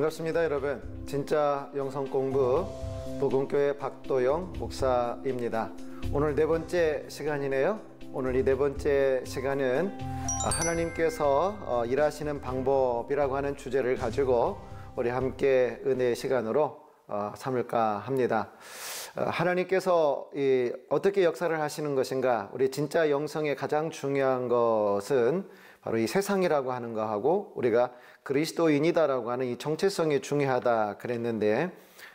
반갑습니다, 여러분. 진짜 영성 공부 복음교회 박도영 목사입니다. 오늘 네 번째 시간이네요. 오늘 이 네 번째 시간은 하나님께서 일하시는 방법이라고 하는 주제를 가지고 우리 함께 은혜의 시간으로 삼을까 합니다. 하나님께서 어떻게 역사를 하시는 것인가? 우리 진짜 영성의 가장 중요한 것은 바로 이 세상이라고 하는 거하고 우리가 그리스도인이다라고 하는 이 정체성이 중요하다 그랬는데,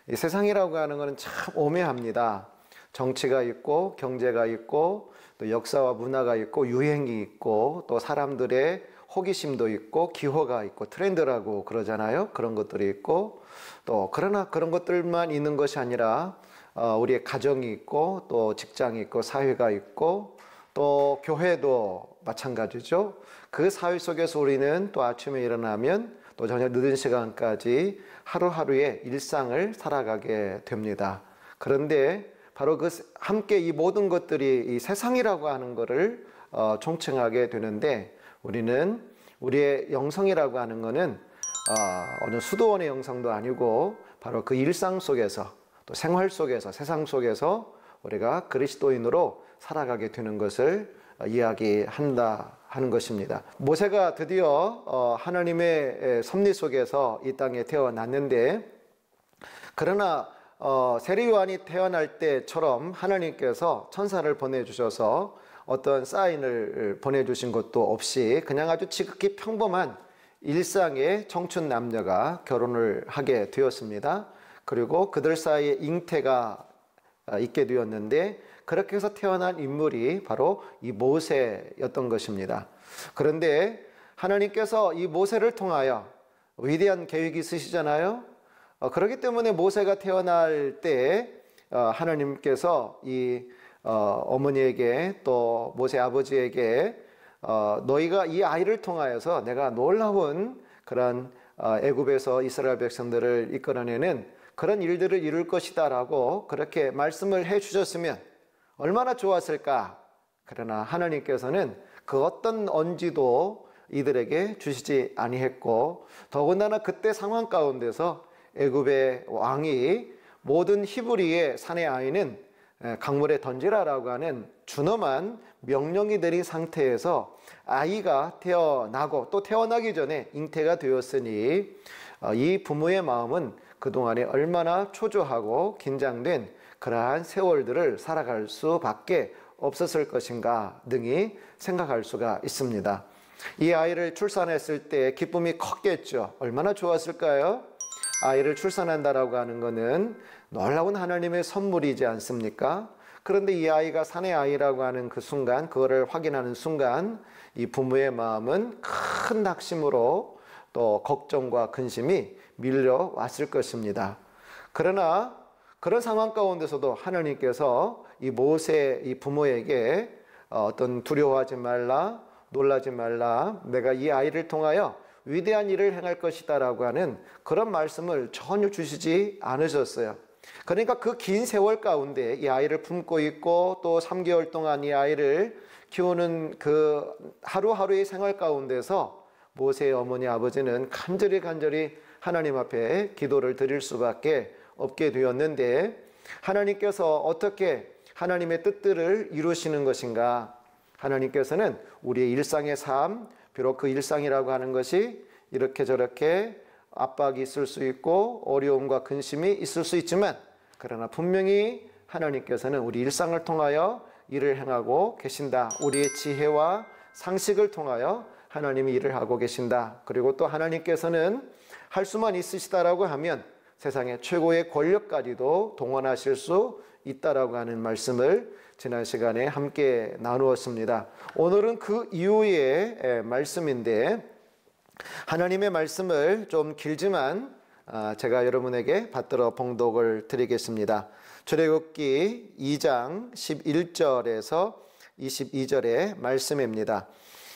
이 세상이라고 하는 것은 참 오묘합니다. 정치가 있고 경제가 있고 또 역사와 문화가 있고 유행이 있고 또 사람들의 호기심도 있고 기호가 있고 트렌드라고 그러잖아요. 그런 것들이 있고, 또 그러나 그런 것들만 있는 것이 아니라 우리의 가정이 있고 또 직장이 있고 사회가 있고 또 교회도 마찬가지죠. 그 사회 속에서 우리는 또 아침에 일어나면 또 저녁 늦은 시간까지 하루하루의 일상을 살아가게 됩니다. 그런데 바로 그 함께 이 모든 것들이 이 세상이라고 하는 것을 총칭하게 되는데, 우리는 우리의 영성이라고 하는 것은 어느 수도원의 영성도 아니고 바로 그 일상 속에서 또 생활 속에서 세상 속에서 우리가 그리스도인으로 살아가게 되는 것을 이야기한다 하는 것입니다. 모세가 드디어 하나님의 섭리 속에서 이 땅에 태어났는데, 그러나 세례요한이 태어날 때처럼 하나님께서 천사를 보내주셔서 어떤 사인을 보내주신 것도 없이 그냥 아주 지극히 평범한 일상의 청춘 남녀가 결혼을 하게 되었습니다. 그리고 그들 사이에 잉태가 있게 되었는데, 그렇게 해서 태어난 인물이 바로 이 모세였던 것입니다. 그런데 하나님께서 이 모세를 통하여 위대한 계획이 있으시잖아요. 그렇기 때문에 모세가 태어날 때 하나님께서 이 어머니에게 또 모세 아버지에게 너희가 이 아이를 통하여서 내가 놀라운 그런 애굽에서 이스라엘 백성들을 이끌어내는 그런 일들을 이룰 것이다 라고 그렇게 말씀을 해 주셨으면 얼마나 좋았을까. 그러나 하나님께서는 그 어떤 언지도 이들에게 주시지 아니했고, 더군다나 그때 상황 가운데서 애굽의 왕이 모든 히브리의 사내 아이는 강물에 던지라라고 하는 준엄한 명령이 내린 상태에서 아이가 태어나고 또 태어나기 전에 잉태가 되었으니 이 부모의 마음은 그동안에 얼마나 초조하고 긴장된 그러한 세월들을 살아갈 수밖에 없었을 것인가 등이 생각할 수가 있습니다. 이 아이를 출산했을 때 기쁨이 컸겠죠. 얼마나 좋았을까요? 아이를 출산한다라고 하는 것은 놀라운 하나님의 선물이지 않습니까? 그런데 이 아이가 사내 아이라고 하는 그 순간, 그거를 확인하는 순간 이 부모의 마음은 큰 낙심으로 또 걱정과 근심이 밀려왔을 것입니다. 그러나 그런 상황 가운데서도 하나님께서 이 모세 이 부모에게 어떤 두려워하지 말라, 놀라지 말라, 내가 이 아이를 통하여 위대한 일을 행할 것이다 라고 하는 그런 말씀을 전혀 주시지 않으셨어요. 그러니까 그 긴 세월 가운데 이 아이를 품고 있고 또 3개월 동안 이 아이를 키우는 그 하루하루의 생활 가운데서 모세의 어머니 아버지는 간절히 하나님 앞에 기도를 드릴 수밖에 없게 되었는데, 하나님께서 어떻게 하나님의 뜻들을 이루시는 것인가? 하나님께서는 우리의 일상의 삶, 비록 그 일상이라고 하는 것이 이렇게 저렇게 압박이 있을 수 있고 어려움과 근심이 있을 수 있지만, 그러나 분명히 하나님께서는 우리 일상을 통하여 일을 행하고 계신다. 우리의 지혜와 상식을 통하여 하나님이 일을 하고 계신다. 그리고 또 하나님께서는 할 수만 있으시다라고 하면 세상의 최고의 권력까지도 동원하실 수 있다라고 하는 말씀을 지난 시간에 함께 나누었습니다. 오늘은 그 이후의 말씀인데, 하나님의 말씀을 좀 길지만 제가 여러분에게 받들어 봉독을 드리겠습니다. 출애굽기 2장 11절에서 22절의 말씀입니다.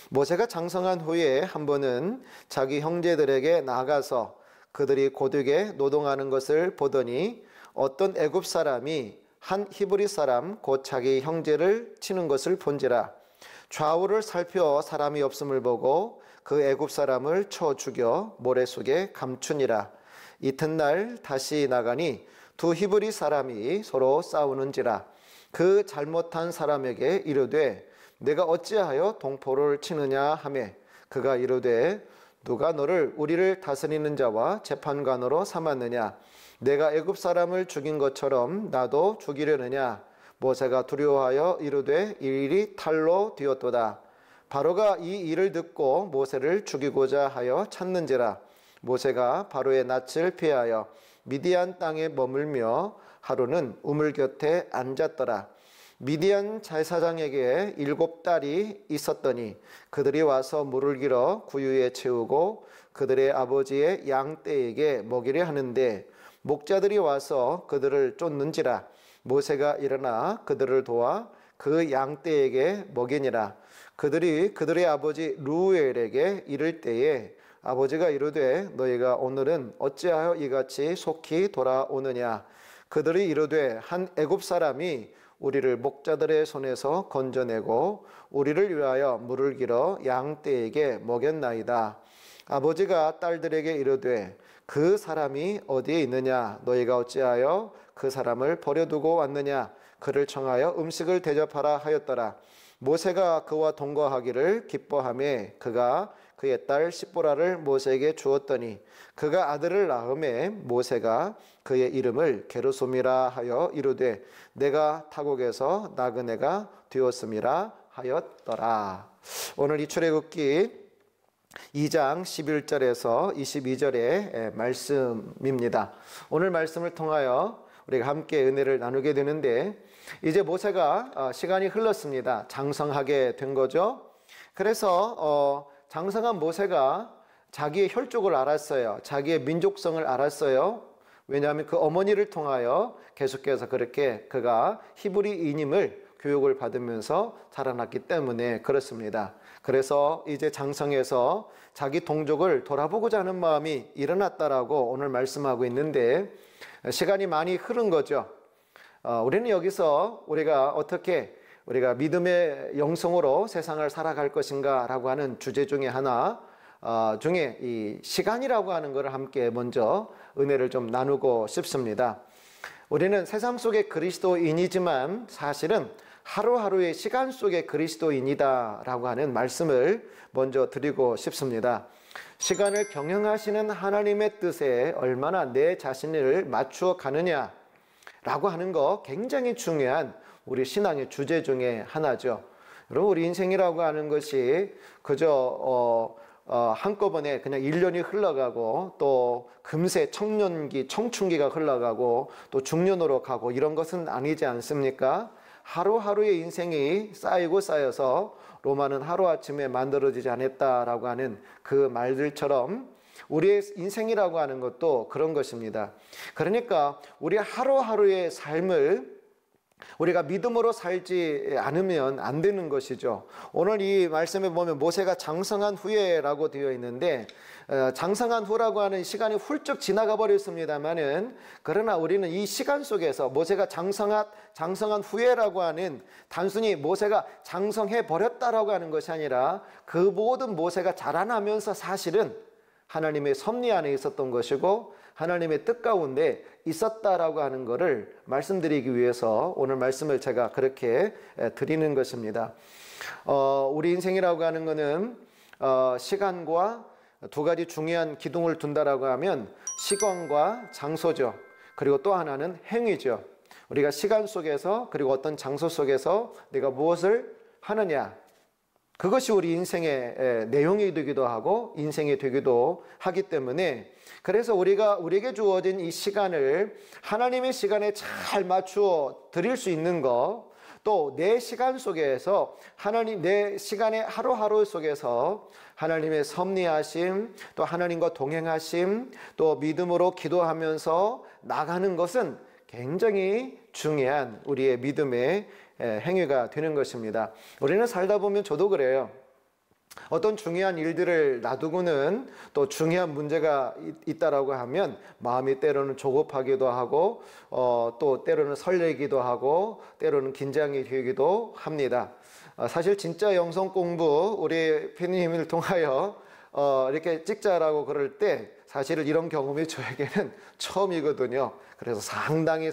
모세가 장성한 후에 한 번은 자기 형제들에게 나가서 그들이 고되게 노동하는 것을 보더니 어떤 애굽 사람이 한 히브리 사람 곧 자기 형제를 치는 것을 본지라. 좌우를 살펴 사람이 없음을 보고 그 애굽 사람을 쳐 죽여 모래 속에 감추니라. 이튿날 다시 나가니 두 히브리 사람이 서로 싸우는지라. 그 잘못한 사람에게 이르되 내가 어찌하여 동포를 치느냐 하매 그가 이르되 누가 너를 우리를 다스리는 자와 재판관으로 삼았느냐? 내가 애굽 사람을 죽인 것처럼 나도 죽이려느냐? 모세가 두려워하여 이르되 이 일이 탈로 되었도다. 바로가 이 일을 듣고 모세를 죽이고자 하여 찾는지라. 모세가 바로의 낯을 피하여 미디안 땅에 머물며 하루는 우물 곁에 앉았더라. 미디안 제사장에게 7딸이 있었더니 그들이 와서 물을 길어 구유에 채우고 그들의 아버지의 양떼에게 먹이려 하는데 목자들이 와서 그들을 쫓는지라. 모세가 일어나 그들을 도와 그 양떼에게 먹이니라. 그들이 그들의 아버지 루엘에게 이를 때에 아버지가 이르되 너희가 오늘은 어찌하여 이같이 속히 돌아오느냐? 그들이 이르되 한 애굽 사람이 우리를 목자들의 손에서 건져내고 우리를 위하여 물을 길어 양떼에게 먹였나이다. 아버지가 딸들에게 이르되 그 사람이 어디에 있느냐? 너희가 어찌하여 그 사람을 버려두고 왔느냐? 그를 청하여 음식을 대접하라 하였더라. 모세가 그와 동거하기를 기뻐하며 그가 그의 딸 시보라를 모세에게 주었더니 그가 아들을 낳음에 모세가 그의 이름을 게르솜이라 하여 이르되 내가 타국에서 나그네가 되었음이라 하였더라. 오늘 이 출애굽기 2장 11절에서 22절의 말씀입니다. 오늘 말씀을 통하여 우리가 함께 은혜를 나누게 되는데 이제 모세가 시간이 흘렀습니다. 장성하게 된 거죠. 그래서 장성한 모세가 자기의 혈족을 알았어요. 자기의 민족성을 알았어요. 왜냐하면 그 어머니를 통하여 계속해서 그렇게 그가 히브리인임을 교육을 받으면서 자라났기 때문에 그렇습니다. 그래서 이제 장성해서 자기 동족을 돌아보고자 하는 마음이 일어났다라고 오늘 말씀하고 있는데 시간이 많이 흐른 거죠. 우리는 여기서 우리가 어떻게 우리가 믿음의 영성으로 세상을 살아갈 것인가 라고 하는 주제 중에 하나 중에 이 시간이라고 하는 것을 함께 먼저 은혜를 좀 나누고 싶습니다. 우리는 세상 속의 그리스도인이지만 사실은 하루하루의 시간 속의 그리스도인이다 라고 하는 말씀을 먼저 드리고 싶습니다. 시간을 경영하시는 하나님의 뜻에 얼마나 내 자신을 맞추어 가느냐 라고 하는 거 굉장히 중요한 우리 신앙의 주제 중에 하나죠. 여러분 우리 인생이라고 하는 것이 그저 한꺼번에 그냥 1년이 흘러가고 또 금세 청년기, 청춘기가 흘러가고 또 중년으로 가고 이런 것은 아니지 않습니까? 하루하루의 인생이 쌓이고 쌓여서 로마는 하루아침에 만들어지지 않았다라고 하는 그 말들처럼 우리의 인생이라고 하는 것도 그런 것입니다. 그러니까 우리 하루하루의 삶을 우리가 믿음으로 살지 않으면 안 되는 것이죠. 오늘 이 말씀에 보면 모세가 장성한 후에라고 되어 있는데 장성한 후라고 하는 시간이 훌쩍 지나가 버렸습니다만은 그러나 우리는 이 시간 속에서 모세가 장성한 후에라고 하는 단순히 모세가 장성해 버렸다라고 하는 것이 아니라 그 모든 모세가 자라나면서 사실은 하나님의 섭리 안에 있었던 것이고 하나님의 뜻 가운데 있었다라고 하는 것을 말씀드리기 위해서 오늘 말씀을 제가 그렇게 드리는 것입니다. 우리 인생이라고 하는 것은 시간과 두 가지 중요한 기둥을 둔다라고 하면 시간과 장소죠. 그리고 또 하나는 행위죠. 우리가 시간 속에서 그리고 어떤 장소 속에서 내가 무엇을 하느냐, 그것이 우리 인생의 내용이 되기도 하고 인생이 되기도 하기 때문에 그래서 우리에게 주어진 이 시간을 하나님의 시간에 잘 맞추어 드릴 수 있는 것, 또 내 시간 속에서 내 시간의 하루하루 속에서 하나님의 섭리하심, 또 하나님과 동행하심, 또 믿음으로 기도하면서 나가는 것은 굉장히 중요한 우리의 믿음의 행위가 되는 것입니다. 우리는 살다 보면 저도 그래요. 어떤 중요한 일들을 놔두고는 또 중요한 문제가 있다라고 하면 마음이 때로는 조급하기도 하고 또 때로는 설레기도 하고 때로는 긴장이 되기도 합니다. 사실 진짜 영성 공부 우리 피디님을 통하여 이렇게 찍자라고 그럴 때 사실 이런 경험이 저에게는 처음이거든요. 그래서 상당히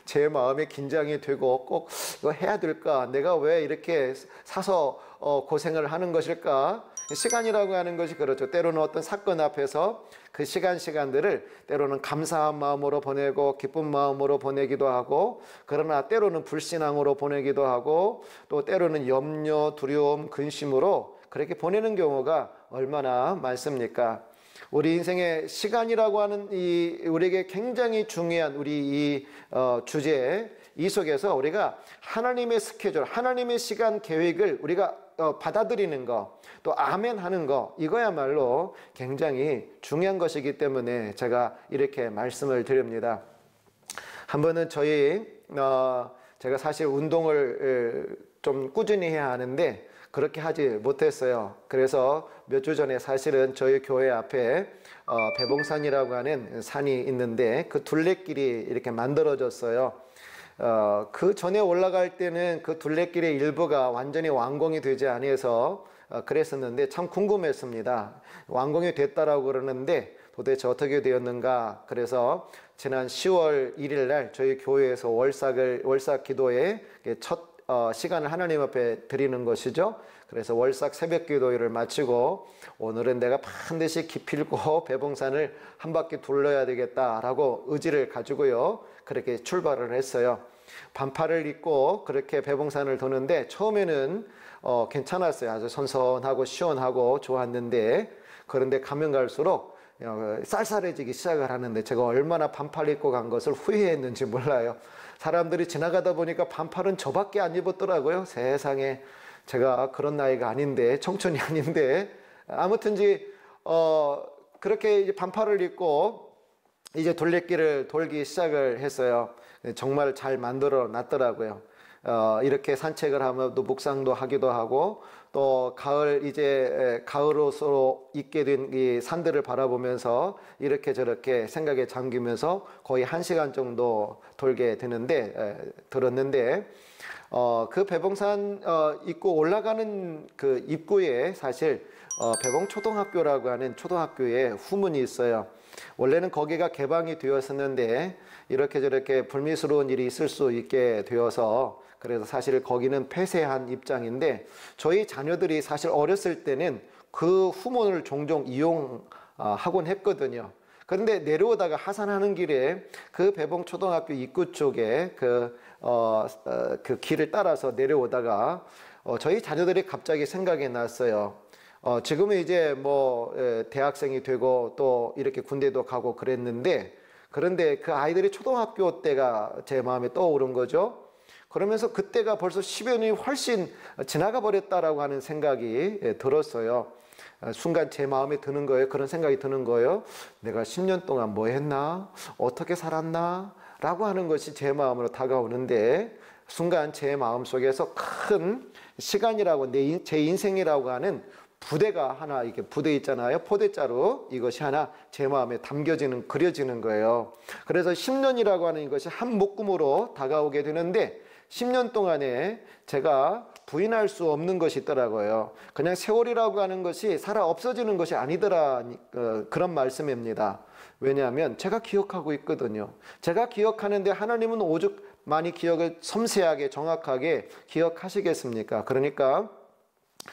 제 마음에 긴장이 되고 꼭 이거 해야 될까? 내가 왜 이렇게 사서 고생을 하는 것일까? 시간이라고 하는 것이 그렇죠. 때로는 어떤 사건 앞에서 그 시간들을 때로는 감사한 마음으로 보내고 기쁜 마음으로 보내기도 하고, 그러나 때로는 불신앙으로 보내기도 하고, 또 때로는 염려, 두려움, 근심으로 그렇게 보내는 경우가 얼마나 많습니까? 우리 인생의 시간이라고 하는 우리에게 굉장히 중요한 우리 이 주제, 이 속에서 우리가 하나님의 스케줄, 하나님의 시간 계획을 우리가 받아들이는 거, 또 아멘 하는 거, 이거야말로 굉장히 중요한 것이기 때문에 제가 이렇게 말씀을 드립니다. 한 번은 제가 사실 운동을 좀 꾸준히 해야 하는데 그렇게 하지 못했어요. 그래서 몇 주 전에 사실은 저희 교회 앞에 배봉산이라고 하는 산이 있는데 그 둘레길이 이렇게 만들어졌어요. 그 전에 올라갈 때는 그 둘레길의 일부가 완전히 완공이 되지 아니해서 그랬었는데 참 궁금했습니다. 완공이 됐다라고 그러는데 도대체 어떻게 되었는가. 그래서 지난 10월 1일 날 저희 교회에서 월삭 기도에 첫 시간을 하나님 앞에 드리는 것이죠. 그래서 월삭 새벽 기도회를 마치고 오늘은 내가 반드시 기필코 배봉산을 한 바퀴 둘러야 되겠다라고 의지를 가지고요, 그렇게 출발을 했어요. 반팔을 입고 그렇게 배봉산을 도는데 처음에는 괜찮았어요. 아주 선선하고 시원하고 좋았는데, 그런데 가면 갈수록 쌀쌀해지기 시작을 하는데 제가 얼마나 반팔 입고 간 것을 후회했는지 몰라요. 사람들이 지나가다 보니까 반팔은 저밖에 안 입었더라고요. 세상에, 제가 그런 나이가 아닌데, 청춘이 아닌데, 아무튼지 그렇게 이제 반팔을 입고 이제 둘레길을 돌기 시작을 했어요. 정말 잘 만들어 놨더라고요. 이렇게 산책을 하면 또 묵상도 하기도 하고, 또 가을옷으로 입게 된 이 산들을 바라보면서 이렇게 저렇게 생각에 잠기면서 거의 1시간 정도 돌게 들었는데, 그 배봉산 입구 올라가는 그 입구에 사실 배봉초등학교라고 하는 초등학교에 후문이 있어요. 원래는 거기가 개방이 되었었는데 이렇게 저렇게 불미스러운 일이 있을 수 있게 되어서, 그래서 사실 거기는 폐쇄한 입장인데, 저희 자녀들이 사실 어렸을 때는 그 후문을 종종 이용하곤 했거든요. 그런데 내려오다가 하산하는 길에 그 배봉초등학교 입구 쪽에 그 길을 따라서 내려오다가 저희 자녀들이 갑자기 생각이 났어요. 지금은 이제 뭐 대학생이 되고 또 이렇게 군대도 가고 그랬는데, 그런데 그 아이들이 초등학교 때가 제 마음에 떠오른 거죠. 그러면서 그때가 벌써 10여 년이 훨씬 지나가 버렸다라고 하는 생각이 들었어요. 순간 제 마음에 드는 거예요. 그런 생각이 드는 거예요. 내가 10년 동안 뭐 했나? 어떻게 살았나? 라고 하는 것이 제 마음으로 다가오는데, 순간 제 마음 속에서 큰 시간이라고, 제 인생이라고 하는 부대가 하나, 이렇게 부대 있잖아요. 포대자루, 이것이 하나 제 마음에 그려지는 거예요. 그래서 10년이라고 하는 이것이 한 묶음으로 다가오게 되는데, 10년 동안에 제가 부인할 수 없는 것이 있더라고요. 그냥 세월이라고 하는 것이 살아 없어지는 것이 아니더라, 그런 말씀입니다. 왜냐하면 제가 기억하고 있거든요. 제가 기억하는데 하나님은 오죽 많이 기억을 섬세하게 정확하게 기억하시겠습니까? 그러니까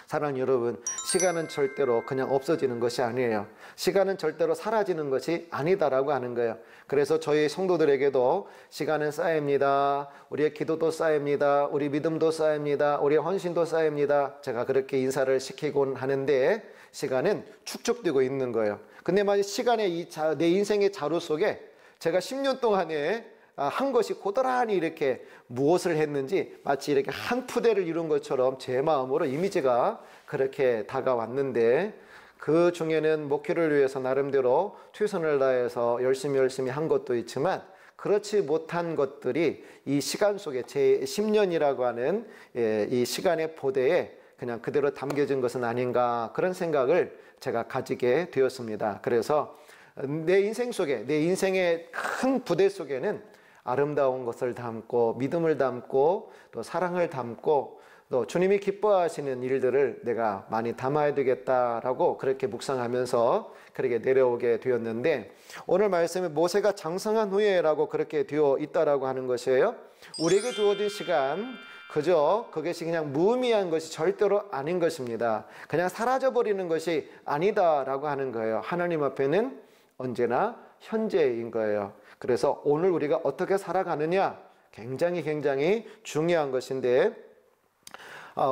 사랑하는 여러분, 시간은 절대로 그냥 없어지는 것이 아니에요. 시간은 절대로 사라지는 것이 아니다라고 하는 거예요. 그래서 저희 성도들에게도 시간은 쌓입니다. 우리의 기도도 쌓입니다. 우리 믿음도 쌓입니다. 우리의 헌신도 쌓입니다. 제가 그렇게 인사를 시키곤 하는데, 시간은 축적되고 있는 거예요. 근데 만약 시간의 내 인생의 자루 속에 제가 10년 동안에 한 것이 고스란히 이렇게 무엇을 했는지 마치 이렇게 한 푸대를 이룬 것처럼 제 마음으로 이미지가 그렇게 다가왔는데, 그 중에는 목회를 위해서 나름대로 최선을 다해서 열심히 한 것도 있지만, 그렇지 못한 것들이 이 시간 속에 제 10년이라고 하는 이 시간의 보대에 그냥 그대로 담겨진 것은 아닌가, 그런 생각을 제가 가지게 되었습니다. 그래서 내 인생 속에, 내 인생의 큰 부대 속에는 아름다운 것을 담고, 믿음을 담고, 또 사랑을 담고, 또 주님이 기뻐하시는 일들을 내가 많이 담아야 되겠다라고 그렇게 묵상하면서 그렇게 내려오게 되었는데, 오늘 말씀에 모세가 장성한 후에라고 그렇게 되어 있다라고 하는 것이에요. 우리에게 주어진 시간, 그저 그것이 그냥 무의미한 것이 절대로 아닌 것입니다. 그냥 사라져버리는 것이 아니다라고 하는 거예요. 하나님 앞에는 언제나 현재인 거예요. 그래서 오늘 우리가 어떻게 살아가느냐, 굉장히 중요한 것인데,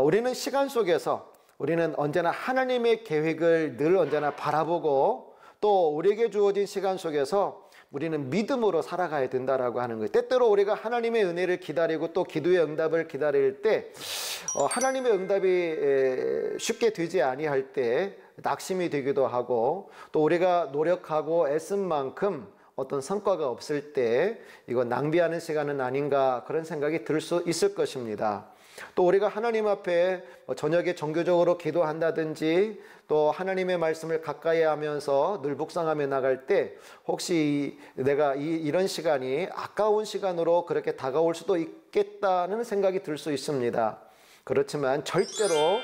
우리는 시간 속에서 우리는 언제나 하나님의 계획을 늘 언제나 바라보고, 또 우리에게 주어진 시간 속에서 우리는 믿음으로 살아가야 된다라고 하는 거예요. 때때로 우리가 하나님의 은혜를 기다리고 또 기도의 응답을 기다릴 때 하나님의 응답이 쉽게 되지 아니할 때 낙심이 되기도 하고, 또 우리가 노력하고 애쓴 만큼 어떤 성과가 없을 때 이거 낭비하는 시간은 아닌가, 그런 생각이 들 수 있을 것입니다. 또 우리가 하나님 앞에 저녁에 정규적으로 기도한다든지 또 하나님의 말씀을 가까이 하면서 늘 묵상하며 나갈 때 혹시 내가 이런 시간이 아까운 시간으로 그렇게 다가올 수도 있겠다는 생각이 들 수 있습니다. 그렇지만 절대로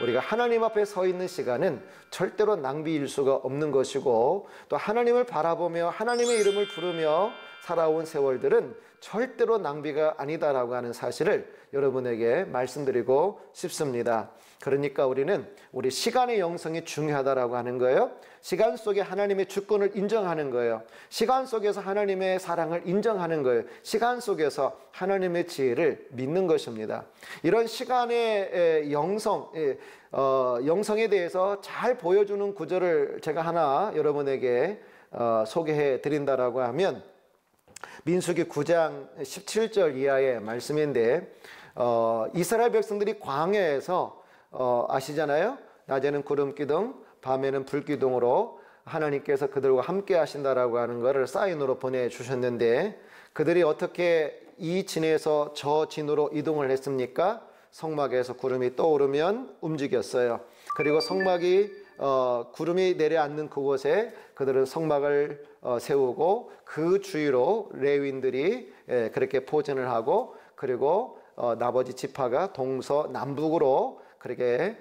우리가 하나님 앞에 서 있는 시간은 절대로 낭비일 수가 없는 것이고, 또 하나님을 바라보며 하나님의 이름을 부르며 살아온 세월들은 절대로 낭비가 아니다라고 하는 사실을 여러분에게 말씀드리고 싶습니다. 그러니까 우리는 우리 시간의 영성이 중요하다라고 하는 거예요. 시간 속에 하나님의 주권을 인정하는 거예요. 시간 속에서 하나님의 사랑을 인정하는 거예요. 시간 속에서 하나님의 지혜를 믿는 것입니다. 이런 시간의 영성에 대해서 잘 보여주는 구절을 제가 하나 여러분에게 소개해 드린다라고 하면, 민수기 9장 17절 이하의 말씀인데, 이스라엘 백성들이 광야에서 아시잖아요. 낮에는 구름 기둥, 밤에는 불 기둥으로 하나님께서 그들과 함께 하신다라고 하는 것을 사인으로 보내주셨는데, 그들이 어떻게 이 진에서 저 진으로 이동을 했습니까? 성막에서 구름이 떠오르면 움직였어요. 그리고 성막이 구름이 내려앉는 그곳에 그들은 성막을 세우고 그 주위로 레위인들이 그렇게 포진을 하고, 그리고 나머지 지파가 동서남북으로 그렇게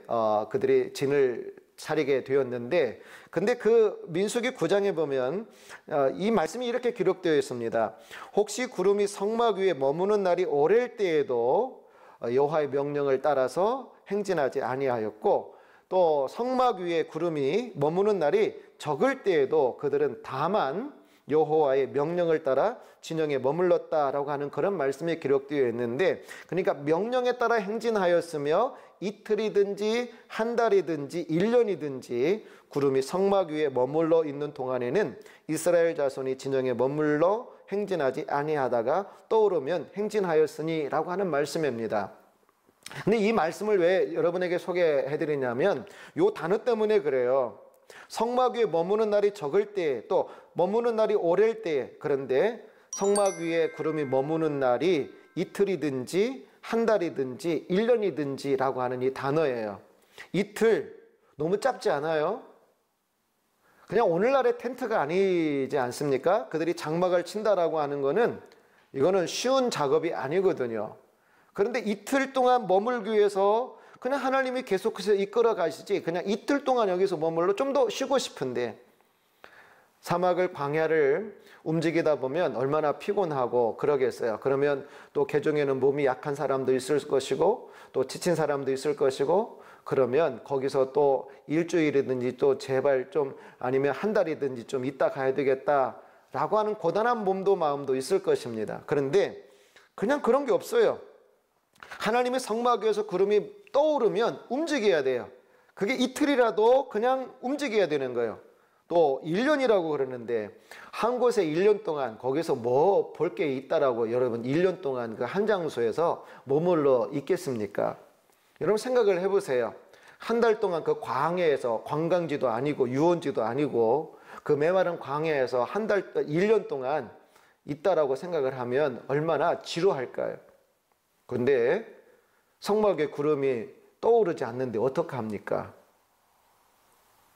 그들이 진을 차리게 되었는데, 근데 그 민수기 9장에 보면 이 말씀이 이렇게 기록되어 있습니다. 혹시 구름이 성막 위에 머무는 날이 오랠 때에도 여호와의 명령을 따라서 행진하지 아니하였고, 또 성막 위에 구름이 머무는 날이 적을 때에도 그들은 다만 여호와의 명령을 따라 진영에 머물렀다라고 하는 그런 말씀이 기록되어 있는데, 그러니까 명령에 따라 행진하였으며 이틀이든지 한 달이든지 1년이든지 구름이 성막 위에 머물러 있는 동안에는 이스라엘 자손이 진영에 머물러 행진하지 아니하다가 떠오르면 행진하였으니 라고 하는 말씀입니다. 근데 이 말씀을 왜 여러분에게 소개해 드리냐면, 요 단어 때문에 그래요. 성막 위에 머무는 날이 적을 때, 또 머무는 날이 오랠 때, 그런데 성막 위에 구름이 머무는 날이 이틀이든지 한 달이든지 1년이든지 라고 하는 이 단어예요. 이틀 너무 짧지 않아요? 그냥 오늘날의 텐트가 아니지 않습니까? 그들이 장막을 친다라고 하는 거는 이거는 쉬운 작업이 아니거든요. 그런데 이틀 동안 머물기 위해서 그냥 하나님이 계속해서 이끌어 가시지, 그냥 이틀 동안 여기서 머물러 좀 더 쉬고 싶은데, 사막을 광야를 움직이다 보면 얼마나 피곤하고 그러겠어요. 그러면 또 개종에는 몸이 약한 사람도 있을 것이고 또 지친 사람도 있을 것이고, 그러면 거기서 또 일주일이든지 또 제발 좀 아니면 한 달이든지 좀 있다 가야 되겠다라고 하는 고단한 몸도 마음도 있을 것입니다. 그런데 그냥 그런 게 없어요. 하나님의 성막 위에서 구름이 떠오르면 움직여야 돼요. 그게 이틀이라도 그냥 움직여야 되는 거예요. 또 1년이라고 그러는데, 한 곳에 1년 동안 거기서 뭐 볼 게 있다라고 여러분 1년 동안 그 한 장소에서 머물러 있겠습니까? 여러분 생각을 해보세요. 한 달 동안 그 광야에서, 관광지도 아니고 유원지도 아니고 그 메마른 광야에서 1년 동안 있다라고 생각을 하면 얼마나 지루할까요? 근데 성막에 구름이 떠오르지 않는데 어떡합니까?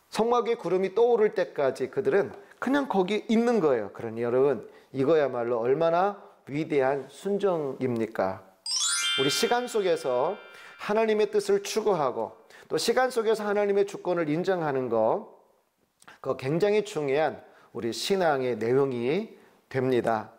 성막에 구름이 떠오를 때까지 그들은 그냥 거기 있는 거예요. 그러니 여러분, 이거야말로 얼마나 위대한 순종입니까? 우리 시간 속에서 하나님의 뜻을 추구하고 또 시간 속에서 하나님의 주권을 인정하는 거, 그거 굉장히 중요한 우리 신앙의 내용이 됩니다.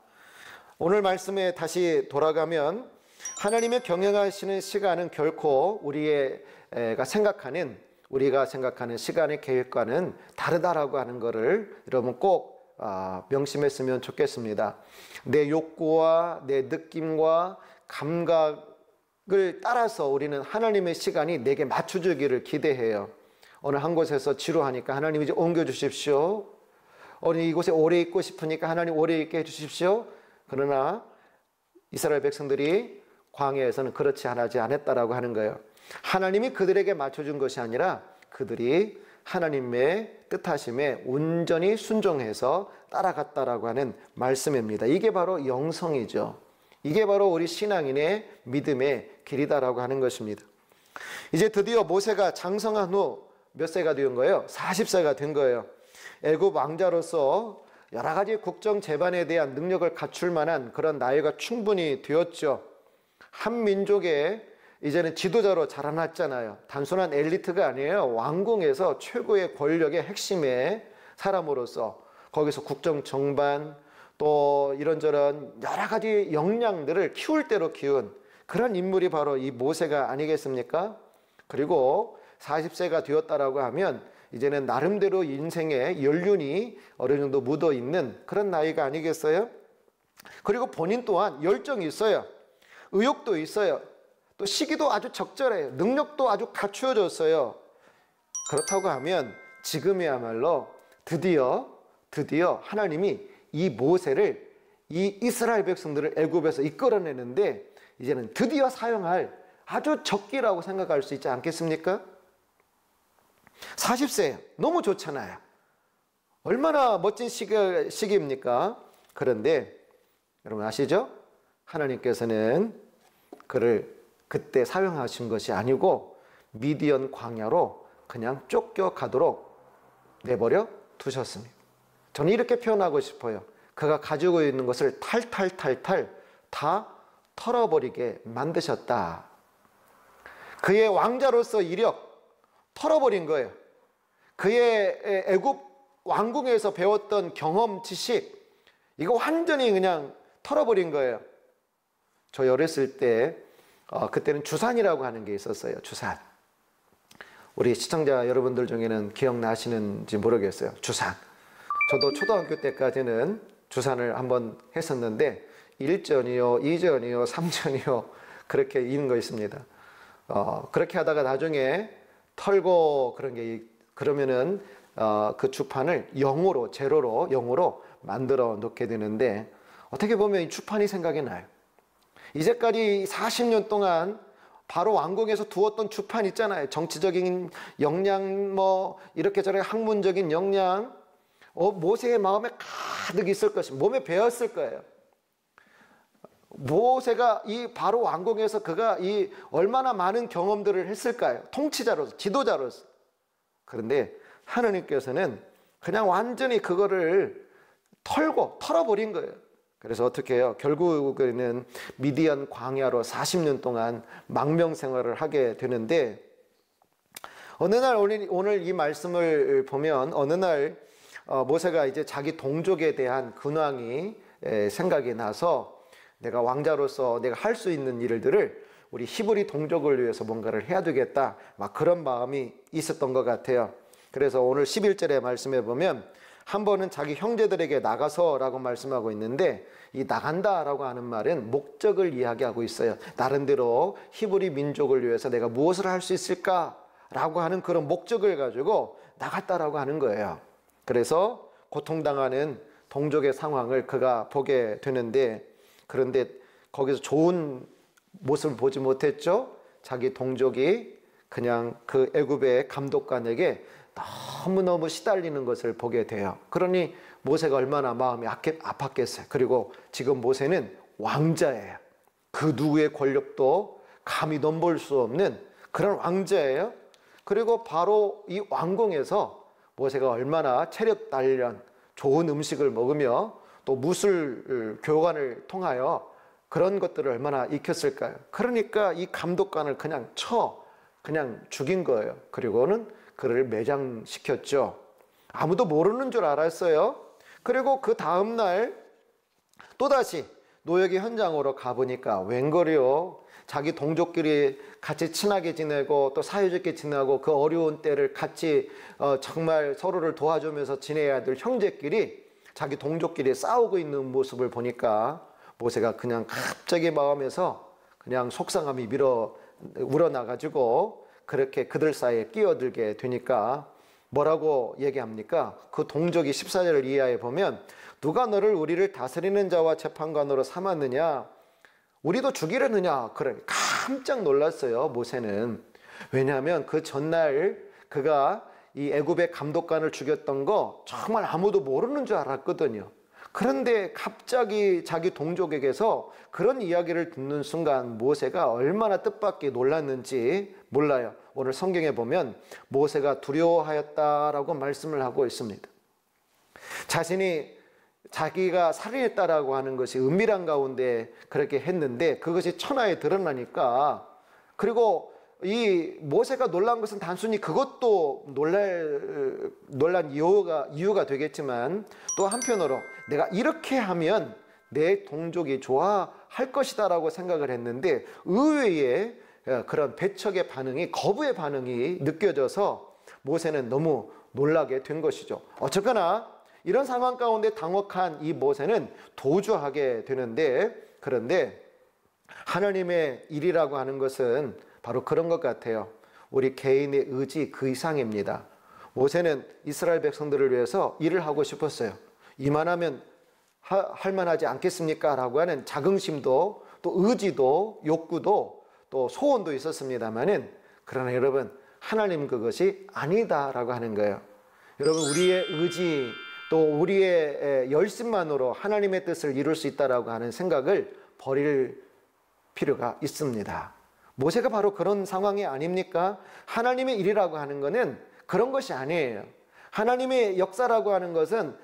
오늘 말씀에 다시 돌아가면 하나님의 경영하시는 시간은 결코 우리가 생각하는 시간의 계획과는 다르다라고 하는 것을 여러분 꼭 명심했으면 좋겠습니다. 내 욕구와 내 느낌과 감각을 따라서 우리는 하나님의 시간이 내게 맞춰주기를 기대해요. 어느 한 곳에서 지루하니까 하나님 이제 옮겨주십시오. 어느 이곳에 오래 있고 싶으니까 하나님 오래 있게 해주십시오. 그러나 이스라엘 백성들이 광야에서는 그렇지 않았다라고 하는 거예요. 하나님이 그들에게 맞춰준 것이 아니라 그들이 하나님의 뜻하심에 온전히 순종해서 따라갔다라고 하는 말씀입니다. 이게 바로 영성이죠. 이게 바로 우리 신앙인의 믿음의 길이다라고 하는 것입니다. 이제 드디어 모세가 장성한 후 몇 세가 된 거예요? 40세가 된 거예요. 애굽 왕자로서 여러 가지 국정 재반에 대한 능력을 갖출 만한 그런 나이가 충분히 되었죠. 한 민족의 이제는 지도자로 자라났잖아요. 단순한 엘리트가 아니에요. 왕궁에서 최고의 권력의 핵심의 사람으로서 거기서 국정 정반 또 이런저런 여러 가지 역량들을 키울 대로 키운 그런 인물이 바로 이 모세가 아니겠습니까? 그리고 40세가 되었다라고 하면 이제는 나름대로 인생의 연륜이 어느 정도 묻어 있는 그런 나이가 아니겠어요? 그리고 본인 또한 열정이 있어요. 의욕도 있어요. 또 시기도 아주 적절해요. 능력도 아주 갖추어졌어요. 그렇다고 하면 지금이야말로 드디어 하나님이 이 모세를, 이 이스라엘 백성들을 애굽에서 이끌어내는데 이제는 드디어 사용할 아주 적기라고 생각할 수 있지 않겠습니까? 40세 너무 좋잖아요. 얼마나 멋진 시기입니까? 그런데 여러분 아시죠? 하나님께서는 그를 그때 사용하신 것이 아니고 미디안 광야로 그냥 쫓겨가도록 내버려 두셨습니다. 저는 이렇게 표현하고 싶어요. 그가 가지고 있는 것을 탈탈 다 털어버리게 만드셨다. 그의 왕자로서 이력 털어버린 거예요. 그의 애굽 왕궁에서 배웠던 경험, 지식 이거 완전히 그냥 털어버린 거예요. 저희 어렸을 때 그때는 주산이라고 하는 게 있었어요. 주산. 우리 시청자 여러분들 중에는 기억나시는지 모르겠어요. 주산. 저도 초등학교 때까지는 주산을 한번 했었는데 1전이요, 2전이요, 3전이요 그렇게 있는 거 있습니다. 그렇게 하다가 나중에 털고 그러면은 그 주판을 제로로 0으로 만들어 놓게 되는데 어떻게 보면 이 주판이 생각이 나요. 이제까지 40년 동안 바로 왕궁에서 두었던 주판 있잖아요. 정치적인 역량, 이렇게 저렇게 학문적인 역량, 모세의 마음에 가득 있을 것입니다. 몸에 배었을 거예요. 모세가 이 바로 왕궁에서 그가 이 얼마나 많은 경험들을 했을까요? 통치자로서, 지도자로서. 그런데 하나님께서는 그냥 완전히 그거를 털어버린 거예요. 그래서 어떻게 해요? 결국에는 미디안 광야로 40년 동안 망명 생활을 하게 되는데 어느 날 오늘 이 말씀을 보면 어느 날 모세가 이제 자기 동족에 대한 근황이 생각이 나서 내가 왕자로서 내가 할 수 있는 일들을 우리 히브리 동족을 위해서 뭔가를 해야 되겠다. 막 그런 마음이 있었던 것 같아요. 그래서 오늘 11절의 말씀에 보면 한 번은 자기 형제들에게 나가서라고 말씀하고 있는데 이 나간다라고 하는 말은 목적을 이야기하고 있어요. 나름대로 히브리 민족을 위해서 내가 무엇을 할 수 있을까라고 하는 그런 목적을 가지고 나갔다라고 하는 거예요. 그래서 고통당하는 동족의 상황을 그가 보게 되는데 그런데 거기서 좋은 모습을 보지 못했죠. 자기 동족이 그냥 그 애굽의 감독관에게 너무너무 시달리는 것을 보게 돼요. 그러니 모세가 얼마나 마음이 아팠겠어요. 그리고 지금 모세는 왕자예요. 그 누구의 권력도 감히 넘볼 수 없는 그런 왕자예요. 그리고 바로 이 왕궁에서 모세가 얼마나 체력 단련, 좋은 음식을 먹으며 또 무술 교관을 통하여 그런 것들을 얼마나 익혔을까요? 그러니까 이 감독관을 그냥 죽인 거예요. 그리고는 그를 매장시켰죠. 아무도 모르는 줄 알았어요. 그리고 그 다음날 또다시 노역의 현장으로 가보니까 웬걸요, 자기 동족끼리 같이 친하게 지내고 또 사이좋게 지내고 그 어려운 때를 같이 정말 서로를 도와주면서 지내야 될 형제끼리, 자기 동족끼리 싸우고 있는 모습을 보니까 모세가 그냥 갑자기 마음에서 그냥 속상함이 우러나가지고 그렇게 그들 사이에 끼어들게 되니까 뭐라고 얘기합니까? 그 동족이 14절을 이하에 보면, 누가 너를 우리를 다스리는 자와 재판관으로 삼았느냐? 우리도 죽이려느냐? 그래 깜짝 놀랐어요, 모세는. 왜냐하면 그 전날 그가 이 애굽의 감독관을 죽였던 거 정말 아무도 모르는 줄 알았거든요. 그런데 갑자기 자기 동족에게서 그런 이야기를 듣는 순간 모세가 얼마나 뜻밖의 놀랐는지 몰라요. 오늘 성경에 보면 모세가 두려워하였다라고 말씀을 하고 있습니다. 자기가 살인했다라고 하는 것이 은밀한 가운데 그렇게 했는데 그것이 천하에 드러나니까, 그리고 이 모세가 놀란 것은 단순히 그것도 놀란 이유가 되겠지만, 또 한편으로 내가 이렇게 하면 내 동족이 좋아할 것이다 라고 생각을 했는데, 의외의 그런 배척의 반응이, 거부의 반응이 느껴져서 모세는 너무 놀라게 된 것이죠. 어쨌거나 이런 상황 가운데 당혹한 이 모세는 도주하게 되는데, 그런데 하나님의 일이라고 하는 것은 바로 그런 것 같아요. 우리 개인의 의지 그 이상입니다. 모세는 이스라엘 백성들을 위해서 일을 하고 싶었어요. 이만하면 할 만하지 않겠습니까? 라고 하는 자긍심도, 또 의지도, 욕구도, 또 소원도 있었습니다만은, 그러나 여러분, 하나님 그것이 아니다라고 하는 거예요. 여러분, 우리의 의지 또 우리의 열심만으로 하나님의 뜻을 이룰 수 있다라고 하는 생각을 버릴 필요가 있습니다. 모세가 바로 그런 상황이 아닙니까? 하나님의 일이라고 하는 것은 그런 것이 아니에요. 하나님의 역사라고 하는 것은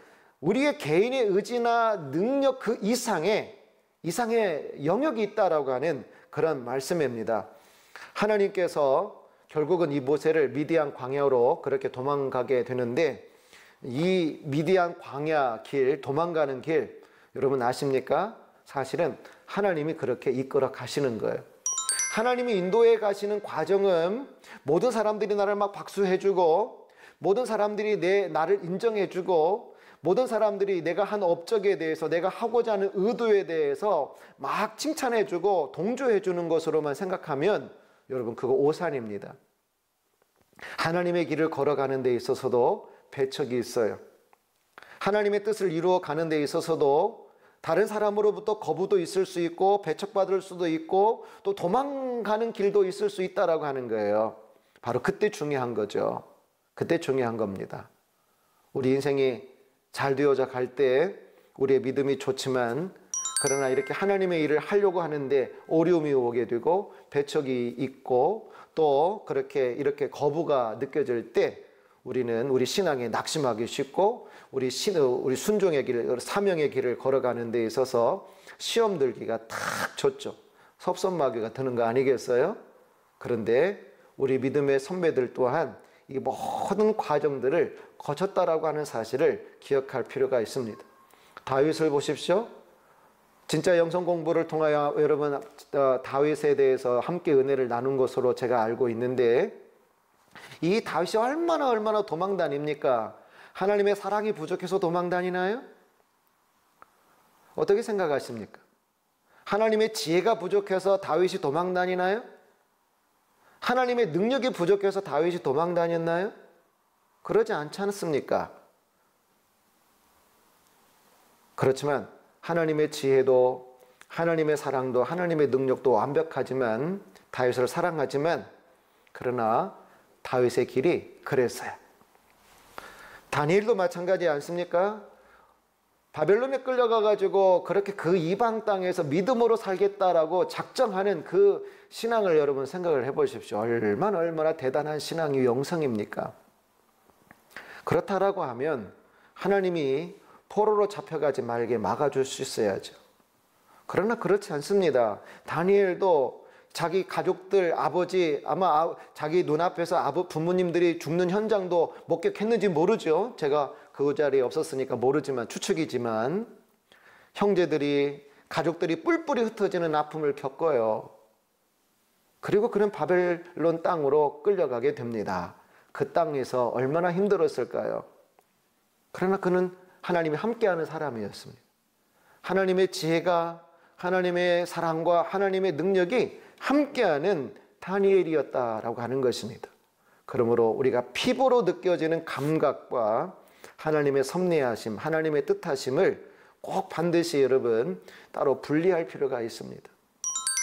우리의 개인의 의지나 능력 그 이상의 영역이 있다라고 하는 그런 말씀입니다. 하나님께서 결국은 이 모세를 미디안 광야로 그렇게 도망가게 되는데, 이 미디안 광야 길, 도망가는 길, 여러분 아십니까? 사실은 하나님이 그렇게 이끌어 가시는 거예요. 하나님이 인도해 가시는 과정은 모든 사람들이 나를 막 박수해주고, 모든 사람들이 나를 인정해주고, 모든 사람들이 내가 한 업적에 대해서, 내가 하고자 하는 의도에 대해서 막 칭찬해주고 동조해주는 것으로만 생각하면 여러분 그거 오산입니다. 하나님의 길을 걸어가는 데 있어서도 배척이 있어요. 하나님의 뜻을 이루어 가는 데 있어서도 다른 사람으로부터 거부도 있을 수 있고, 배척받을 수도 있고, 또 도망가는 길도 있을 수 있다라고 하는 거예요. 바로 그때 중요한 거죠. 그때 중요한 겁니다. 우리 인생이 잘 되어져 갈 때 우리의 믿음이 좋지만, 그러나 이렇게 하나님의 일을 하려고 하는데 어려움이 오게 되고 배척이 있고 또 이렇게 거부가 느껴질 때 우리는 우리 신앙에 낙심하기 쉽고, 우리 순종의 길, 사명의 길을 걸어가는 데 있어서 시험 들기가 딱 좋죠. 섭섭마귀가 드는 거 아니겠어요? 그런데 우리 믿음의 선배들 또한 이 모든 과정들을 거쳤다라고 하는 사실을 기억할 필요가 있습니다. 다윗을 보십시오. 진짜 영성 공부를 통하여 여러분 다윗에 대해서 함께 은혜를 나눈 것으로 제가 알고 있는데, 이 다윗이 얼마나 도망 다닙니까? 하나님의 사랑이 부족해서 도망 다니나요? 어떻게 생각하십니까? 하나님의 지혜가 부족해서 다윗이 도망 다니나요? 하나님의 능력이 부족해서 다윗이 도망 다녔나요? 그러지 않지 않습니까? 그렇지만 하나님의 지혜도, 하나님의 사랑도, 하나님의 능력도 완벽하지만, 다윗을 사랑하지만, 그러나 다윗의 길이 그랬어요. 다니엘도 마찬가지 않습니까? 바벨론에 끌려가가지고 그렇게 그 이방 땅에서 믿음으로 살겠다라고 작정하는 그 신앙을 여러분 생각을 해보십시오. 얼마나 대단한 신앙이 영성입니까? 그렇다라고 하면 하나님이 포로로 잡혀가지 말게 막아줄 수 있어야죠. 그러나 그렇지 않습니다. 다니엘도 자기 가족들, 아버지, 아마 자기 눈앞에서 부모님들이 죽는 현장도 목격했는지 모르죠. 제가 그 자리에 없었으니까 모르지만, 추측이지만, 형제들이, 가족들이 뿔뿔이 흩어지는 아픔을 겪어요. 그리고 그는 바벨론 땅으로 끌려가게 됩니다. 그 땅에서 얼마나 힘들었을까요? 그러나 그는 하나님이 함께하는 사람이었습니다. 하나님의 지혜가, 하나님의 사랑과 하나님의 능력이 함께하는 다니엘이었다라고 하는 것입니다. 그러므로 우리가 피부로 느껴지는 감각과 하나님의 섭리하심, 하나님의 뜻하심을 꼭 반드시 여러분 따로 분리할 필요가 있습니다.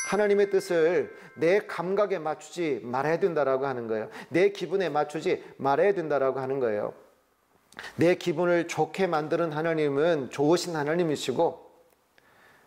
하나님의 뜻을 내 감각에 맞추지 말아야 된다라고 하는 거예요. 내 기분에 맞추지 말아야 된다라고 하는 거예요. 내 기분을 좋게 만드는 하나님은 좋으신 하나님이시고,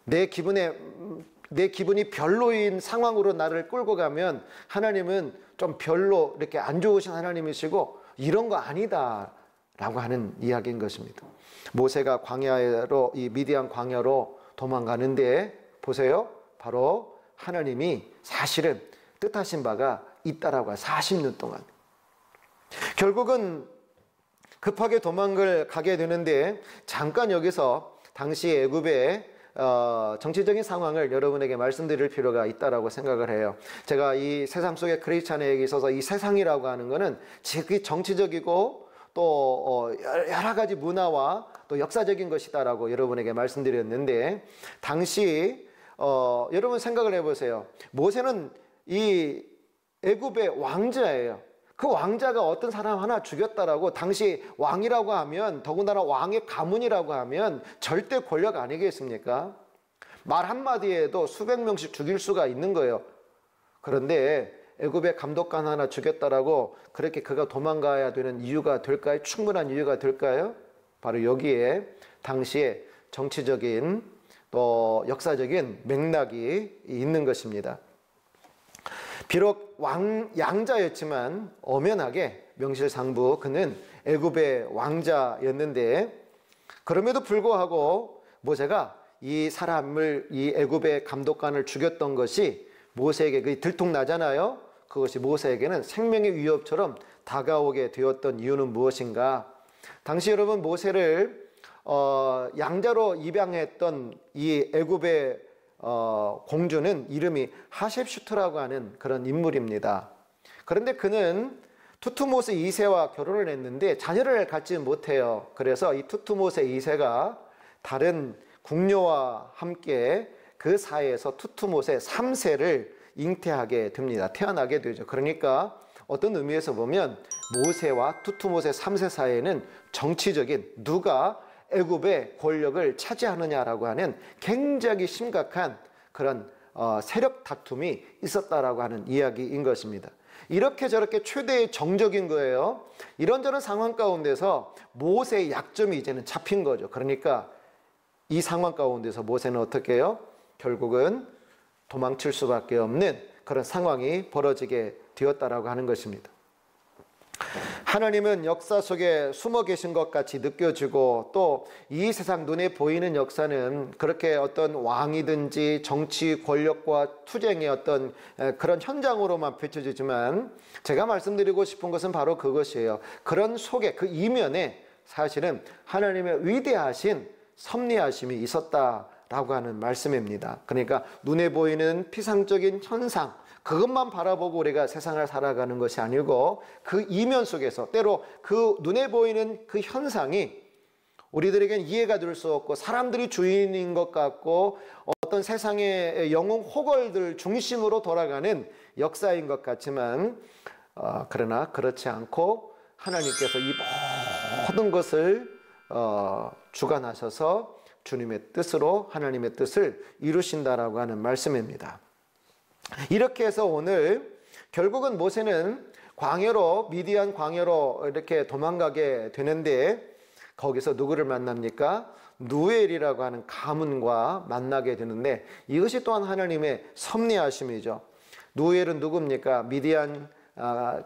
내 기분이 별로인 상황으로 나를 끌고 가면 하나님은 좀 별로 이렇게 안 좋으신 하나님이시고, 이런 거 아니다 라고 하는 이야기인 것입니다. 모세가 광야로, 이 미디안 광야로 도망가는데 보세요. 바로 하나님이 사실은 뜻하신 바가 있다라고 해요. 40년 동안. 결국은 급하게 도망을 가게 되는데, 잠깐 여기서 당시 애굽의 정치적인 상황을 여러분에게 말씀드릴 필요가 있다라고 생각을 해요. 제가 이 세상 속의 크리스찬에게 있어서 이 세상이라고 하는 것은 지극히 정치적이고 또 여러 가지 문화와 또 역사적인 것이다라고 여러분에게 말씀드렸는데, 당시 여러분 생각을 해보세요. 모세는 이 애굽의 왕자예요. 그 왕자가 어떤 사람 하나 죽였다라고, 당시 왕이라고 하면, 더군다나 왕의 가문이라고 하면 절대 권력 아니겠습니까? 말 한마디에도 수백 명씩 죽일 수가 있는 거예요. 그런데 애굽의 감독관 하나 죽였다라고 그렇게 그가 도망가야 되는 이유가 될까요? 충분한 이유가 될까요? 바로 여기에 당시에 정치적인 또 역사적인 맥락이 있는 것입니다. 비록 양자였지만 엄연하게 명실상부 그는 애굽의 왕자였는데, 그럼에도 불구하고 모세가 이 사람을, 이 애굽의 감독관을 죽였던 것이 모세에게 그게 들통나잖아요. 그것이 모세에게는 생명의 위협처럼 다가오게 되었던 이유는 무엇인가? 당시 여러분 모세를 양자로 입양했던 이 애굽의 공주는 이름이 하셉슈트라고 하는 그런 인물입니다. 그런데 그는 투투모세 2세와 결혼을 했는데 자녀를 갖지 못해요. 그래서 이 투투모세 2세가 다른 궁녀와 함께 그 사이에서 투투모세 3세를 잉태하게 됩니다. 태어나게 되죠. 그러니까 어떤 의미에서 보면 모세와 투투모세 3세 사이에는 정치적인, 누가 애굽의 권력을 차지하느냐라고 하는 굉장히 심각한 그런 세력 다툼이 있었다라고 하는 이야기인 것입니다. 이렇게 저렇게 최대의 정적인 거예요. 이런저런 상황 가운데서 모세의 약점이 이제는 잡힌 거죠. 그러니까 이 상황 가운데서 모세는 어떻게 해요? 결국은 도망칠 수밖에 없는 그런 상황이 벌어지게 되었다라고 하는 것입니다. 하나님은 역사 속에 숨어 계신 것 같이 느껴지고, 또 이 세상 눈에 보이는 역사는 그렇게 어떤 왕이든지 정치 권력과 투쟁의 어떤 그런 현장으로만 비춰지지만, 제가 말씀드리고 싶은 것은 바로 그것이에요. 그런 속에, 그 이면에 사실은 하나님의 위대하신 섭리하심이 있었다라고 하는 말씀입니다. 그러니까 눈에 보이는 피상적인 현상, 그것만 바라보고 우리가 세상을 살아가는 것이 아니고, 그 이면 속에서 때로 그 눈에 보이는 그 현상이 우리들에겐 이해가 될 수 없고, 사람들이 주인인 것 같고, 어떤 세상의 영웅 호걸들 중심으로 돌아가는 역사인 것 같지만, 그러나 그렇지 않고 하나님께서 이 모든 것을 주관하셔서 주님의 뜻으로 하나님의 뜻을 이루신다라고 하는 말씀입니다. 이렇게 해서 오늘 결국은 모세는 광야로, 미디안 광야로 이렇게 도망가게 되는데, 거기서 누구를 만납니까? 누엘이라고 하는 가문과 만나게 되는데, 이것이 또한 하나님의 섭리하심이죠. 누엘은 누굽니까? 미디안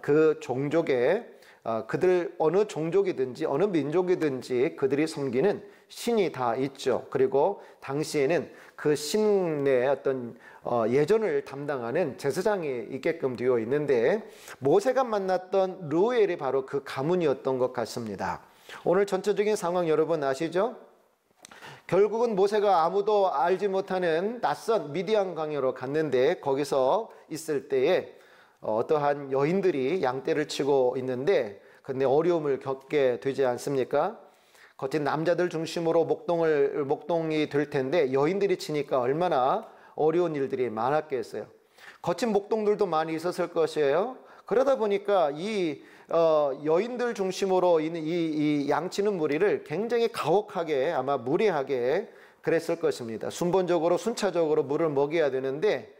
그 종족의 그들 어느 종족이든지 어느 민족이든지 그들이 섬기는 신이 다 있죠. 그리고 당시에는 그 신의 어떤 예전을 담당하는 제사장이 있게끔 되어 있는데, 모세가 만났던 르우엘이 바로 그 가문이었던 것 같습니다. 오늘 전체적인 상황 여러분 아시죠? 결국은 모세가 아무도 알지 못하는 낯선 미디안 광야로 갔는데, 거기서 있을 때에 어떠한 여인들이 양떼를 치고 있는데, 근데 어려움을 겪게 되지 않습니까? 거친 남자들 중심으로 목동이 될 텐데 여인들이 치니까 얼마나 어려운 일들이 많았겠어요. 거친 목동들도 많이 있었을 것이에요. 그러다 보니까 이 여인들 중심으로 있는 이 양치는 무리를 굉장히 가혹하게, 아마 무례하게 그랬을 것입니다. 순번적으로 순차적으로 물을 먹여야 되는데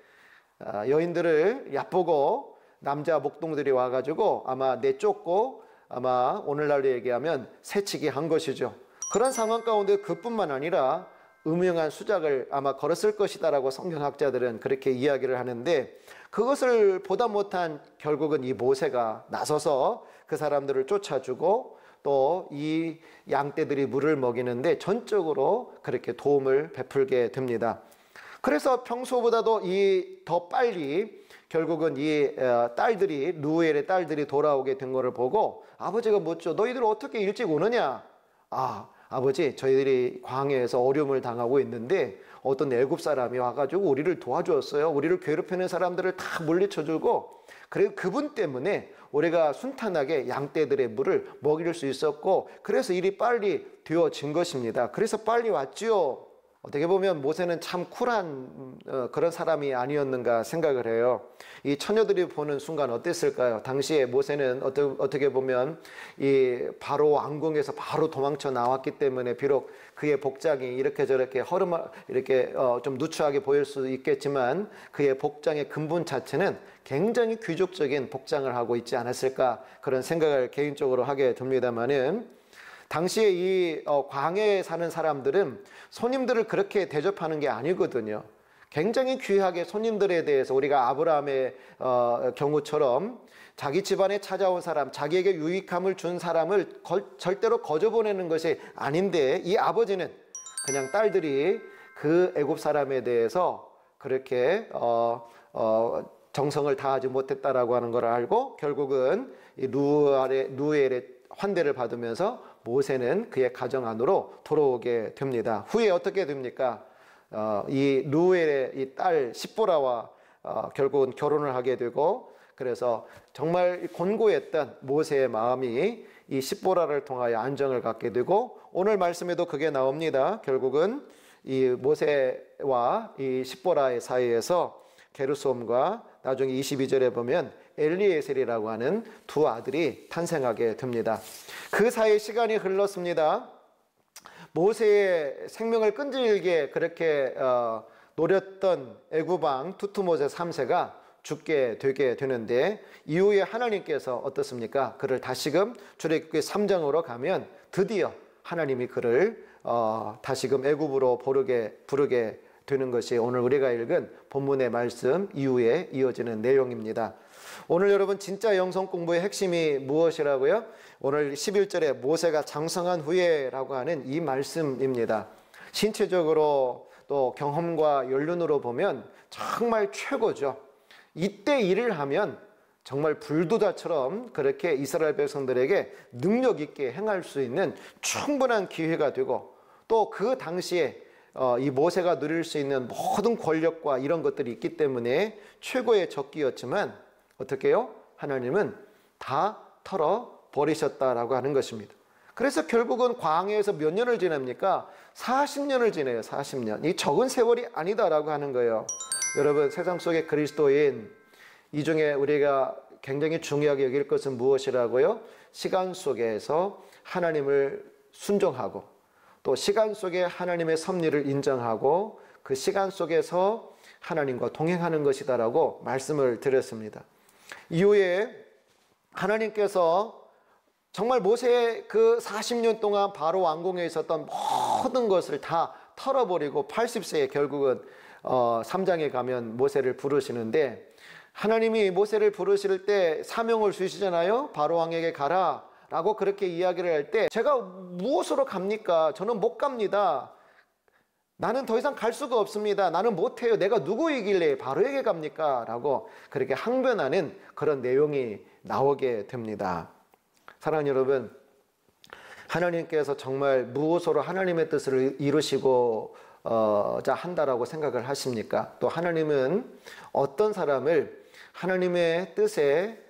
여인들을 얕보고 남자 목동들이 와가지고 아마 내쫓고, 아마 오늘날로 얘기하면 새치기 한 것이죠. 그런 상황 가운데 그뿐만 아니라 음흉한 수작을 아마 걸었을 것이다라고 성경학자들은 그렇게 이야기를 하는데, 그것을 보다 못한 결국은 이 모세가 나서서 그 사람들을 쫓아주고 또 이 양떼들이 물을 먹이는데 전적으로 그렇게 도움을 베풀게 됩니다. 그래서 평소보다도 더 빨리 결국은 이 딸들이, 르우엘의 딸들이 돌아오게 된 것을 보고 아버지가 묻죠. 너희들 어떻게 일찍 오느냐? 아버지, 저희들이 광야에서 어려움을 당하고 있는데 어떤 애굽 사람이 와가지고 우리를 도와주었어요. 우리를 괴롭히는 사람들을 다 물리쳐주고, 그리고 그분 때문에 우리가 순탄하게 양떼들의 물을 먹일 수 있었고, 그래서 일이 빨리 되어진 것입니다. 그래서 빨리 왔지요. 어떻게 보면 모세는 참 쿨한 그런 사람이 아니었는가 생각을 해요. 이 처녀들이 보는 순간 어땠을까요? 당시에 모세는 어떻게 보면 이 바로 왕궁에서 바로 도망쳐 나왔기 때문에 비록 그의 복장이 이렇게 저렇게 이렇게 좀 누추하게 보일 수 있겠지만, 그의 복장의 근본 자체는 굉장히 귀족적인 복장을 하고 있지 않았을까, 그런 생각을 개인적으로 하게 됩니다만은, 당시에 이 광야에 사는 사람들은 손님들을 그렇게 대접하는 게 아니거든요. 굉장히 귀하게 손님들에 대해서, 우리가 아브라함의 경우처럼 자기 집안에 찾아온 사람, 자기에게 유익함을 준 사람을 절대로 거저보내는 것이 아닌데, 이 아버지는 그냥 딸들이 그 애굽 사람에 대해서 그렇게 정성을 다하지 못했다라고 하는 걸 알고 결국은 이 르우엘의 환대를 받으면서 모세는 그의 가정 안으로 돌아오게 됩니다. 후에 어떻게 됩니까? 이 르우엘의 이 딸 시보라와 결국은 결혼을 하게 되고, 그래서 정말 곤고했던 모세의 마음이 이 시보라를 통하여 안정을 갖게 되고, 오늘 말씀에도 그게 나옵니다. 결국은 이 모세와 이 시보라의 사이에서 게르솜과 나중에 22절에 보면 엘리에셀이라고 하는 두 아들이 탄생하게 됩니다. 그 사이 시간이 흘렀습니다. 모세의 생명을 끈질기게 그렇게 노렸던 애굽왕 투트모세 3세가 죽게 되게 되는데, 이후에 하나님께서 어떻습니까? 그를 다시금 출애굽기 3장으로 가면 드디어 하나님이 그를 다시금 애굽으로 부르게 되는 것이 오늘 우리가 읽은 본문의 말씀 이후에 이어지는 내용입니다. 오늘 여러분 진짜 영성 공부의 핵심이 무엇이라고요? 오늘 11절에 모세가 장성한 후에라고 하는 이 말씀입니다. 신체적으로 또 경험과 연륜으로 보면 정말 최고죠. 이때 일을 하면 정말 불도다처럼 그렇게 이스라엘 백성들에게 능력 있게 행할 수 있는 충분한 기회가 되고, 또 그 당시에 이 모세가 누릴 수 있는 모든 권력과 이런 것들이 있기 때문에 최고의 적기였지만, 어떻게 해요? 하나님은 다 털어버리셨다라고 하는 것입니다. 그래서 결국은 광야에서 몇 년을 지냅니까? 40년을 지내요. 40년. 이 적은 세월이 아니다라고 하는 거예요. 여러분, 세상 속의 그리스도인, 이 중에 우리가 굉장히 중요하게 여길 것은 무엇이라고요? 시간 속에서 하나님을 순종하고, 또 시간 속에 하나님의 섭리를 인정하고, 그 시간 속에서 하나님과 동행하는 것이다라고 말씀을 드렸습니다. 이후에 하나님께서 정말 모세의 그 40년 동안 바로 왕궁에 있었던 모든 것을 다 털어버리고 80세에 결국은 3장에 가면 모세를 부르시는데, 하나님이 모세를 부르실 때 사명을 주시잖아요. 바로 왕에게 가라. 라고 그렇게 이야기를 할 때 제가 무엇으로 갑니까? 저는 못 갑니다. 나는 더 이상 갈 수가 없습니다. 나는 못해요. 내가 누구이길래 바로에게 갑니까? 라고 그렇게 항변하는 그런 내용이 나오게 됩니다. 사랑하는 여러분, 하나님께서 정말 무엇으로 하나님의 뜻을 이루시고자 한다라고 생각을 하십니까? 또 하나님은 어떤 사람을 하나님의 뜻에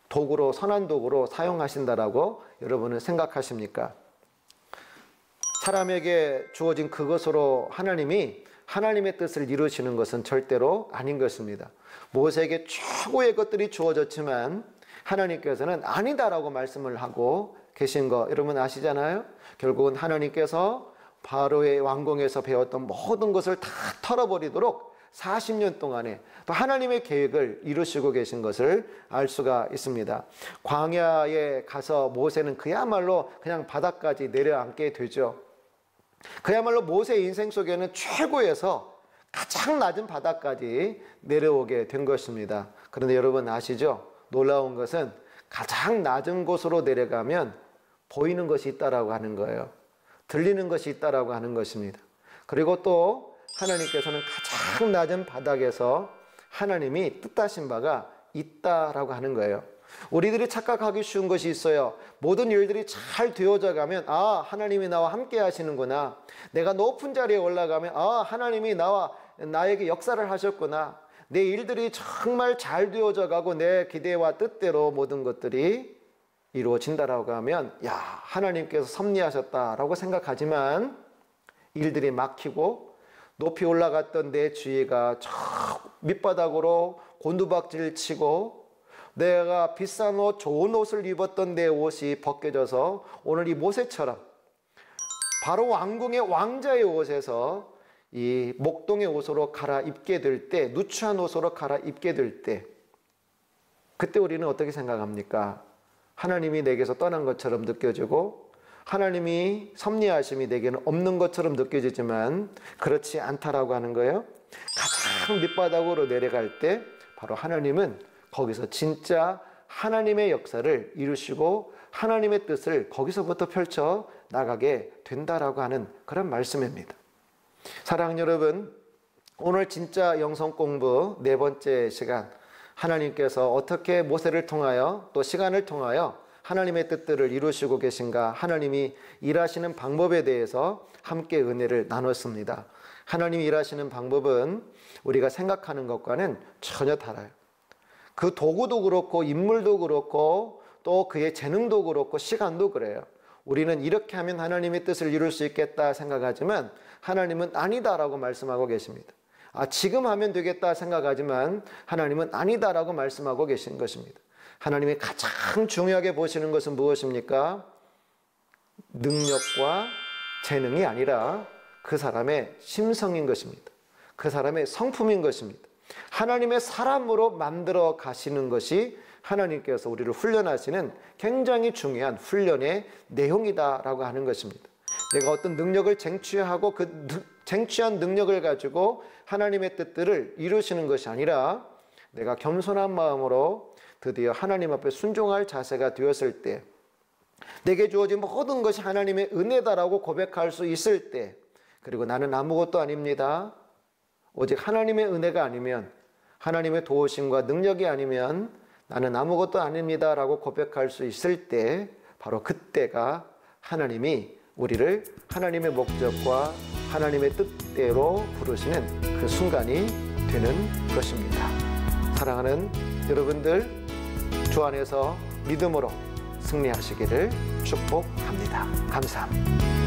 도구로, 선한 도구로 사용하신다라고 여러분은 생각하십니까? 사람에게 주어진 그것으로 하나님이 하나님의 뜻을 이루시는 것은 절대로 아닌 것입니다. 모세에게 최고의 것들이 주어졌지만 하나님께서는 아니다라고 말씀을 하고 계신 거 여러분 아시잖아요? 결국은 하나님께서 바로의 왕궁에서 배웠던 모든 것을 다 털어버리도록 40년 동안에 또 하나님의 계획을 이루시고 계신 것을 알 수가 있습니다. 광야에 가서 모세는 그야말로 그냥 바닥까지 내려앉게 되죠. 그야말로 모세의 인생 속에는 최고에서 가장 낮은 바닥까지 내려오게 된 것입니다. 그런데 여러분 아시죠? 놀라운 것은 가장 낮은 곳으로 내려가면 보이는 것이 있다라고 하는 거예요. 들리는 것이 있다라고 하는 것입니다. 그리고 또 하나님께서는 가장 낮은 바닥에서 하나님이 뜻하신 바가 있다라고 하는 거예요. 우리들이 착각하기 쉬운 것이 있어요. 모든 일들이 잘 되어져 가면 아, 하나님이 나와 함께 하시는구나. 내가 높은 자리에 올라가면 아, 하나님이 나에게 역사를 하셨구나. 내 일들이 정말 잘 되어져 가고 내 기대와 뜻대로 모든 것들이 이루어진다라고 하면 야, 하나님께서 섭리하셨다라고 생각하지만 일들이 막히고 높이 올라갔던 내 주위가 저 밑바닥으로 곤두박질 치고 내가 비싼 옷, 좋은 옷을 입었던 내 옷이 벗겨져서 오늘 이 모세처럼 바로 왕궁의 왕자의 옷에서 이 목동의 옷으로 갈아입게 될 때, 누추한 옷으로 갈아입게 될 때, 그때 우리는 어떻게 생각합니까? 하나님이 내게서 떠난 것처럼 느껴지고 하나님이 섭리하심이 내게는 없는 것처럼 느껴지지만 그렇지 않다라고 하는 거예요. 가장 밑바닥으로 내려갈 때 바로 하나님은 거기서 진짜 하나님의 역사를 이루시고 하나님의 뜻을 거기서부터 펼쳐 나가게 된다라고 하는 그런 말씀입니다. 사랑하는 여러분, 오늘 진짜 영성 공부 네 번째 시간, 하나님께서 어떻게 모세를 통하여 또 시간을 통하여 하나님의 뜻들을 이루시고 계신가, 하나님이 일하시는 방법에 대해서 함께 은혜를 나눴습니다. 하나님이 일하시는 방법은 우리가 생각하는 것과는 전혀 달라요. 그 도구도 그렇고 인물도 그렇고 또 그의 재능도 그렇고 시간도 그래요. 우리는 이렇게 하면 하나님의 뜻을 이룰 수 있겠다 생각하지만 하나님은 아니다라고 말씀하고 계십니다. 지금 하면 되겠다 생각하지만 하나님은 아니다라고 말씀하고 계신 것입니다. 하나님이 가장 중요하게 보시는 것은 무엇입니까? 능력과 재능이 아니라 그 사람의 심성인 것입니다. 그 사람의 성품인 것입니다. 하나님의 사람으로 만들어 가시는 것이 하나님께서 우리를 훈련하시는 굉장히 중요한 훈련의 내용이다라고 하는 것입니다. 내가 어떤 능력을 쟁취하고 그 쟁취한 능력을 가지고 하나님의 뜻들을 이루시는 것이 아니라 내가 겸손한 마음으로 드디어 하나님 앞에 순종할 자세가 되었을 때, 내게 주어진 모든 것이 하나님의 은혜다라고 고백할 수 있을 때, 그리고 나는 아무것도 아닙니다, 오직 하나님의 은혜가 아니면, 하나님의 도우심과 능력이 아니면 나는 아무것도 아닙니다 라고 고백할 수 있을 때, 바로 그때가 하나님이 우리를 하나님의 목적과 하나님의 뜻대로 부르시는 그 순간이 되는 것입니다. 사랑하는 여러분들, 주 안에서 믿음으로 승리하시기를 축복합니다. 감사합니다.